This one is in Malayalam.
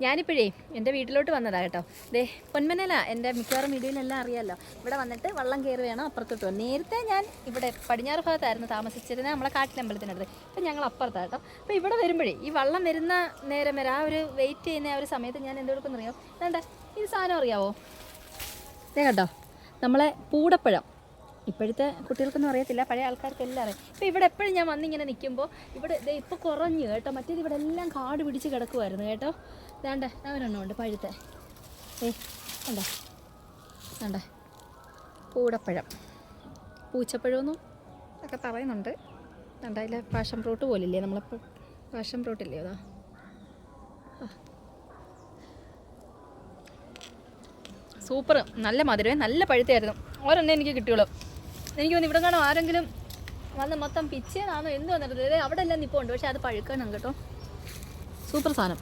ഞാനിപ്പോഴേ എൻ്റെ വീട്ടിലോട്ട് വന്നതാണ് കേട്ടോ. ദേ പൊന്മനല എൻ്റെ മിക്കവാറും വീഡിയോയിലെല്ലാം അറിയാമല്ലോ. ഇവിടെ വന്നിട്ട് വള്ളം കയറി വേണം അപ്പുറത്തോട്ട് പോകും. നേരത്തെ ഞാൻ ഇവിടെ പടിഞ്ഞാറ് ഭാഗത്തായിരുന്നു താമസിച്ചിരുന്നത്, നമ്മളെ കാട്ടിലമ്പലത്തിനടുത്ത്. ഇപ്പം ഞങ്ങൾ അപ്പുറത്താണ് കേട്ടോ. അപ്പോൾ ഇവിടെ വരുമ്പോഴേ ഈ വള്ളം വരുന്ന നേരം വരെ ആ ഒരു വെയിറ്റ് ചെയ്യുന്ന ആ ഒരു സമയത്ത് ഞാൻ എന്തെടുക്കുമെന്ന് അറിയാമോ? വേണ്ട ഇത് സാധനം അറിയാവോ? കേട്ടോ നമ്മളെ പൂടപ്പഴം. ഇപ്പോഴത്തെ കുട്ടികൾക്കൊന്നും അറിയത്തില്ല, പഴയ ആൾക്കാർക്കെല്ലാം അറിയാം. ഇപ്പോൾ ഇവിടെ എപ്പോഴും ഞാൻ വന്നിങ്ങനെ നിൽക്കുമ്പോൾ ഇവിടെ ഇപ്പോൾ കുറഞ്ഞു കേട്ടോ. മറ്റേത് ഇവിടെ എല്ലാം കാട് പിടിച്ച് കിടക്കുമായിരുന്നു കേട്ടോ. വേണ്ട അവരെണ്ണം ഉണ്ട് പഴുത്ത. വേണ്ട വേണ്ട പൂടപ്പഴം, പൂച്ചപ്പഴമൊന്നും ഒക്കെ പറയുന്നുണ്ട്. വേണ്ട അതിലെ പാഷൻ ഫ്രൂട്ട് പോലില്ലേ, നമ്മളിപ്പോൾ പാഷൻ ഫ്രൂട്ടില്ലേ അതാ. സൂപ്പർ, നല്ല മധുരമേ, നല്ല പഴുത്തായിരുന്നു. ഓരെണ്ണം എനിക്ക് കിട്ടിയുള്ളൂ. എനിക്ക് തോന്നുന്നു ഇവിടെ കാണാൻ ആരെങ്കിലും വന്ന് മൊത്തം പിച്ചേനാണോ എന്ത് വന്നിട്ട് അവിടെ എല്ലാം നിൽപ്പുണ്ട്, പക്ഷേ അത് പഴുക്കണം കേട്ടോ. സൂപ്പർ സാധനം.